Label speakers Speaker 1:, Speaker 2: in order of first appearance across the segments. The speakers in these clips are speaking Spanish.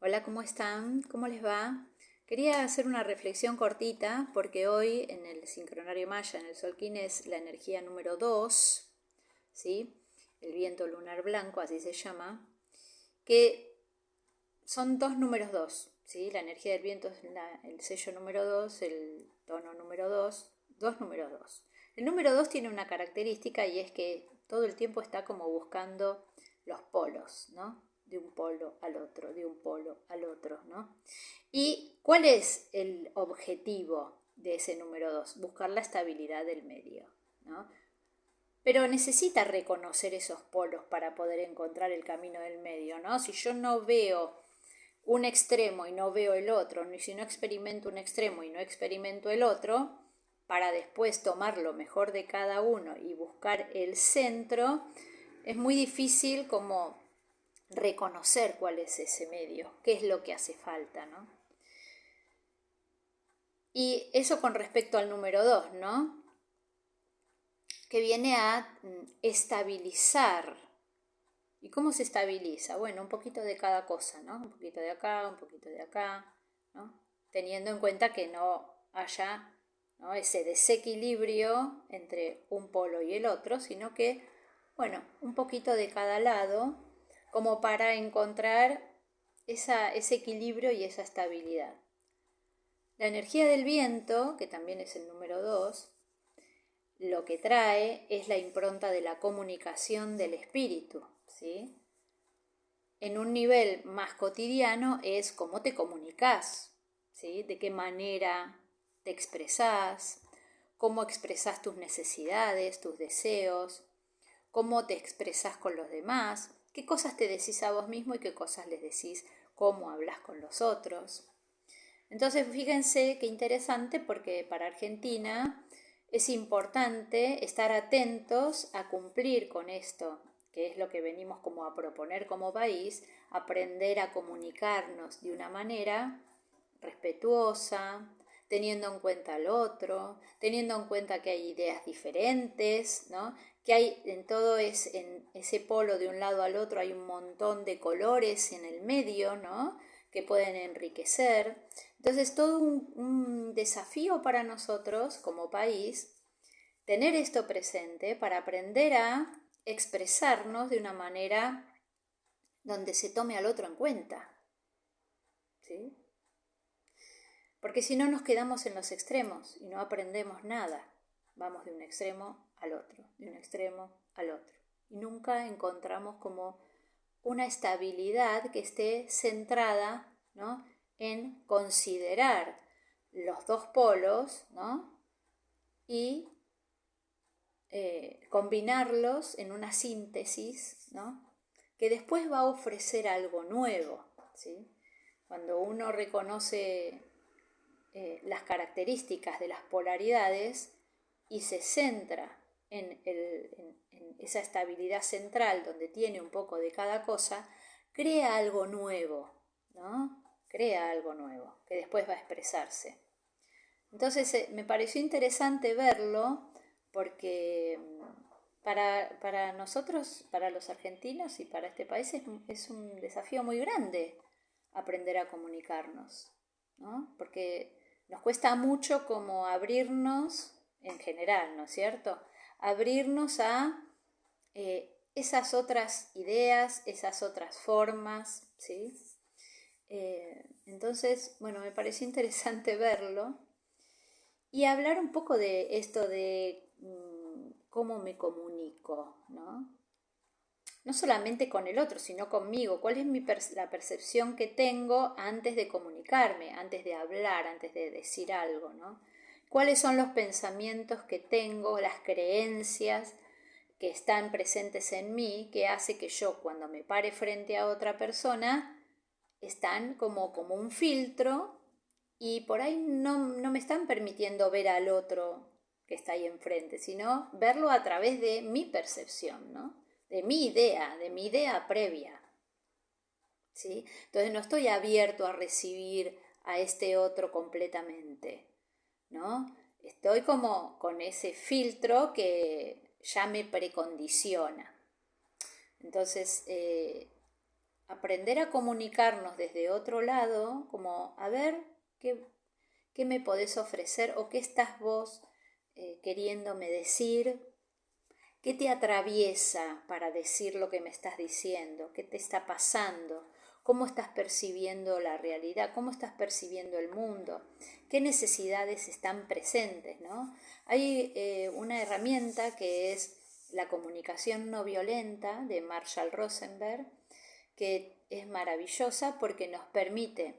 Speaker 1: Hola, ¿cómo están? ¿Cómo les va? Quería hacer una reflexión cortita porque hoy en el sincronario maya, en el Solquín, es la energía número 2, ¿sí? El viento lunar blanco, así se llama, que son dos números 2, ¿sí? La energía del viento es el sello número 2, el tono número 2, dos números 2. El número 2 tiene una característica y es que todo el tiempo está como buscando los polos, ¿no? De un polo al otro, de un polo al otro, ¿no? ¿Y cuál es el objetivo de ese número 2? Buscar la estabilidad del medio, ¿no? Pero necesita reconocer esos polos para poder encontrar el camino del medio, ¿no? Si yo no veo un extremo y no veo el otro, ni si no experimento un extremo y no experimento el otro, para después tomar lo mejor de cada uno y buscar el centro, es muy difícil como reconocer cuál es ese medio, qué es lo que hace falta, ¿no? Y eso con respecto al número 2, ¿no? Que viene a estabilizar. ¿Y cómo se estabiliza? Bueno, un poquito de cada cosa, ¿no? Un poquito de acá, un poquito de acá, ¿no? Teniendo en cuenta que no haya, ¿no?, ese desequilibrio entre un polo y el otro, sino que, bueno, un poquito de cada lado, como para encontrar ese equilibrio y esa estabilidad. La energía del viento, que también es el número 2, lo que trae es la impronta de la comunicación del espíritu, ¿sí? En un nivel más cotidiano es cómo te comunicas, ¿sí? De qué manera te expresás, cómo expresás tus necesidades, tus deseos, cómo te expresás con los demás, qué cosas te decís a vos mismo y qué cosas les decís, cómo hablas con los otros. Entonces, fíjense qué interesante porque para Argentina es importante estar atentos a cumplir con esto, que es lo que venimos como a proponer como país, aprender a comunicarnos de una manera respetuosa, teniendo en cuenta al otro, teniendo en cuenta que hay ideas diferentes, ¿no? Que hay en ese polo de un lado al otro hay un montón de colores en el medio, ¿no?, que pueden enriquecer. Entonces, todo un desafío para nosotros como país, tener esto presente para aprender a expresarnos de una manera donde se tome al otro en cuenta, ¿sí? Porque si no nos quedamos en los extremos y no aprendemos nada. Vamos de un extremo al otro, de un extremo al otro. Y nunca encontramos como una estabilidad que esté centrada, ¿no?, en considerar los dos polos, ¿no?, y combinarlos en una síntesis, ¿no?, que después va a ofrecer algo nuevo, ¿sí? Cuando uno reconoce las características de las polaridades y se centra en esa estabilidad central donde tiene un poco de cada cosa, crea algo nuevo, ¿no? Crea algo nuevo que después va a expresarse. Entonces me pareció interesante verlo porque para nosotros, para los argentinos y para este país es un desafío muy grande aprender a comunicarnos, ¿no? Porque nos cuesta mucho como abrirnos en general, ¿no es cierto? Abrirnos a esas otras ideas, esas otras formas, ¿sí? Entonces, bueno, me pareció interesante verlo y hablar un poco de esto de cómo me comunico, ¿no? No solamente con el otro, sino conmigo. ¿Cuál es la percepción que tengo antes de comunicarme, antes de hablar, antes de decir algo, ¿no? ¿Cuáles son los pensamientos que tengo, las creencias que están presentes en mí, que hace que yo cuando me pare frente a otra persona, están como un filtro y por ahí no me están permitiendo ver al otro que está ahí enfrente, sino verlo a través de mi percepción, ¿no?, de mi idea previa, ¿sí? Entonces no estoy abierto a recibir a este otro completamente, ¿no? Estoy como con ese filtro que ya me precondiciona. Entonces, aprender a comunicarnos desde otro lado, como a ver qué me podés ofrecer o qué estás vos queriéndome decir, qué te atraviesa para decir lo que me estás diciendo, qué te está pasando, cómo estás percibiendo la realidad, cómo estás percibiendo el mundo, qué necesidades están presentes, ¿no? Hay una herramienta que es la comunicación no violenta de Marshall Rosenberg, que es maravillosa porque nos permite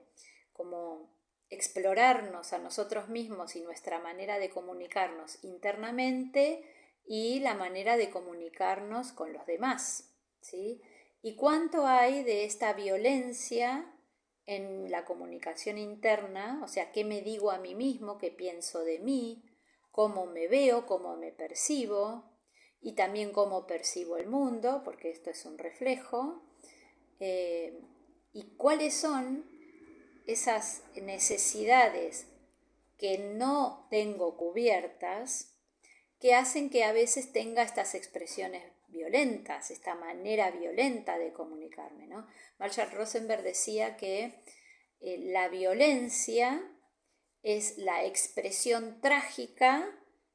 Speaker 1: como explorarnos a nosotros mismos y nuestra manera de comunicarnos internamente y la manera de comunicarnos con los demás, ¿sí? ¿Y cuánto hay de esta violencia en la comunicación interna? O sea, ¿qué me digo a mí mismo? ¿Qué pienso de mí? ¿Cómo me veo? ¿Cómo me percibo? Y también cómo percibo el mundo, porque esto es un reflejo. ¿Y cuáles son esas necesidades que no tengo cubiertas que hacen que a veces tenga estas expresiones violentas, esta manera violenta de comunicarme, ¿no? Marshall Rosenberg decía que la violencia es la expresión trágica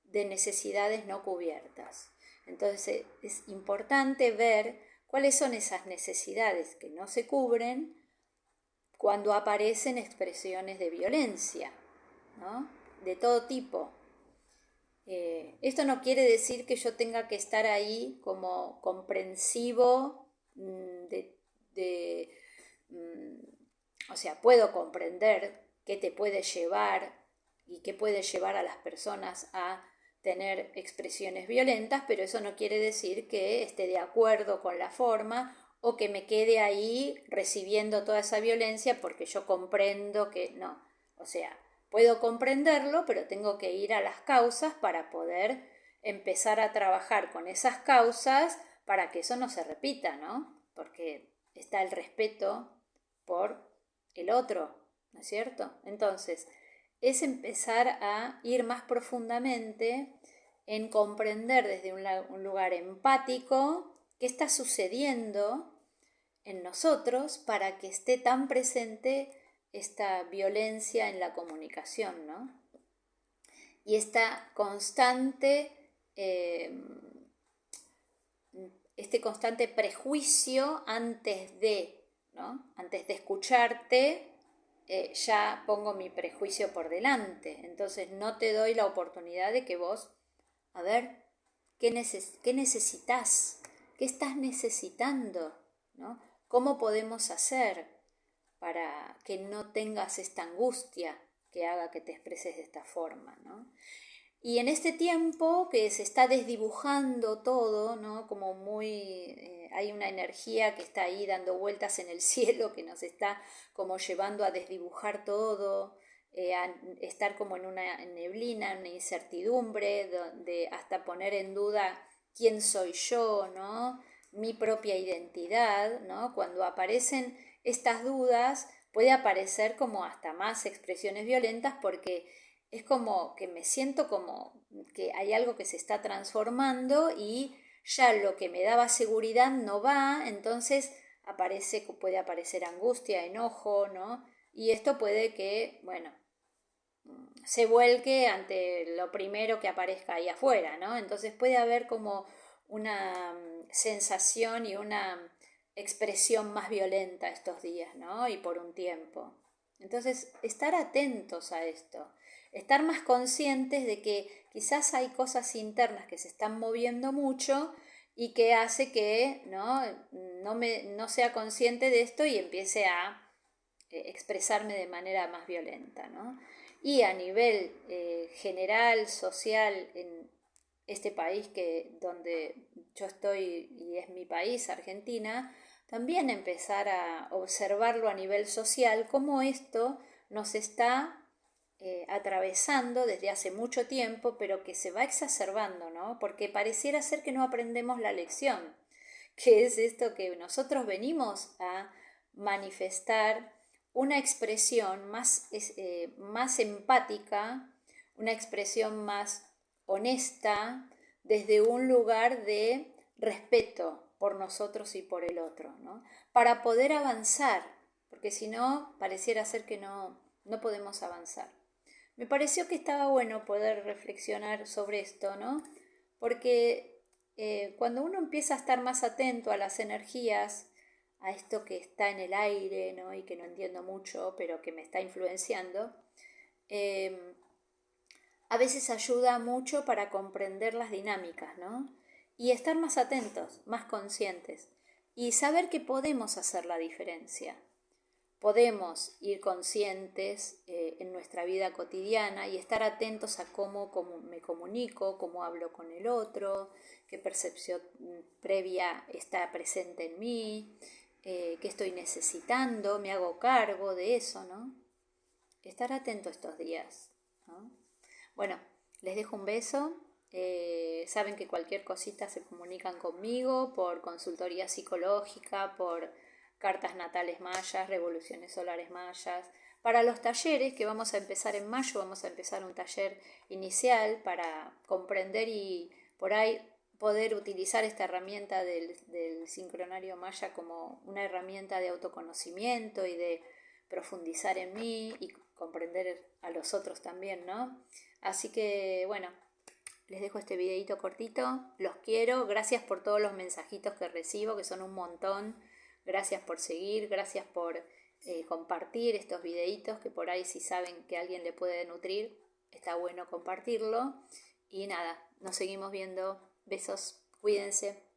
Speaker 1: de necesidades no cubiertas. Entonces es importante ver cuáles son esas necesidades que no se cubren cuando aparecen expresiones de violencia, ¿no? De todo tipo. Esto no quiere decir que yo tenga que estar ahí como comprensivo o sea, puedo comprender qué te puede llevar y qué puede llevar a las personas a tener expresiones violentas, pero eso no quiere decir que esté de acuerdo con la forma o que me quede ahí recibiendo toda esa violencia porque yo comprendo que no. O sea, puedo comprenderlo, pero tengo que ir a las causas para poder empezar a trabajar con esas causas para que eso no se repita, ¿no? Porque está el respeto por el otro, ¿no es cierto? Entonces, es empezar a ir más profundamente en comprender desde un lugar empático qué está sucediendo en nosotros para que esté tan presente esta violencia en la comunicación, ¿no? Y esta constante, este constante prejuicio antes de, ¿no? Antes de escucharte, ya pongo mi prejuicio por delante. Entonces no te doy la oportunidad de que vos, a ver, ¿qué necesitas? ¿Qué estás necesitando? ¿No? ¿Cómo podemos hacer para que no tengas esta angustia que haga que te expreses de esta forma, ¿no? Y en este tiempo que se está desdibujando todo, ¿no? Como hay una energía que está ahí dando vueltas en el cielo, que nos está como llevando a desdibujar todo, a estar como en una neblina, en una incertidumbre, de hasta poner en duda quién soy yo, ¿no? Mi propia identidad, ¿no? Cuando aparecen estas dudas, puede aparecer como hasta más expresiones violentas porque es como que me siento como que hay algo que se está transformando y ya lo que me daba seguridad no va, entonces puede aparecer angustia, enojo, ¿no? Y esto puede que, bueno, se vuelque ante lo primero que aparezca ahí afuera, ¿no? Entonces puede haber como una sensación y una expresión más violenta estos días, ¿no? Y por un tiempo. Entonces, estar atentos a esto, estar más conscientes de que quizás hay cosas internas que se están moviendo mucho y que hace que no sea consciente de esto y empiece a expresarme de manera más violenta, ¿no? Y a nivel general, social, en este país donde yo estoy y es mi país, Argentina, también empezar a observarlo a nivel social, cómo esto nos está atravesando desde hace mucho tiempo, pero que se va exacerbando, ¿no? Porque pareciera ser que no aprendemos la lección, que es esto que nosotros venimos a manifestar una expresión más empática, una expresión más honesta, desde un lugar de respeto, por nosotros y por el otro, ¿no? Para poder avanzar, porque si no, pareciera ser que no podemos avanzar. Me pareció que estaba bueno poder reflexionar sobre esto, ¿no? Porque cuando uno empieza a estar más atento a las energías, a esto que está en el aire, ¿no? Y que no entiendo mucho, pero que me está influenciando, a veces ayuda mucho para comprender las dinámicas, ¿no? Y estar más atentos, más conscientes, y saber que podemos hacer la diferencia. Podemos ir conscientes en nuestra vida cotidiana y estar atentos a cómo me comunico, cómo hablo con el otro, qué percepción previa está presente en mí, qué estoy necesitando, me hago cargo de eso, ¿no? Estar atento estos días, ¿no? Bueno, les dejo un beso. Saben que cualquier cosita se comunican conmigo por consultoría psicológica, por cartas natales mayas, revoluciones solares mayas. Para los talleres que vamos a empezar en mayo, vamos a empezar un taller inicial para comprender y por ahí poder utilizar esta herramienta del sincronario maya como una herramienta de autoconocimiento y de profundizar en mí y comprender a los otros también, ¿no? Así que, bueno, les dejo este videito cortito, los quiero, gracias por todos los mensajitos que recibo, que son un montón, gracias por seguir, gracias por compartir estos videitos, que por ahí si saben que a alguien le puede nutrir, está bueno compartirlo, y nada, nos seguimos viendo, besos, cuídense.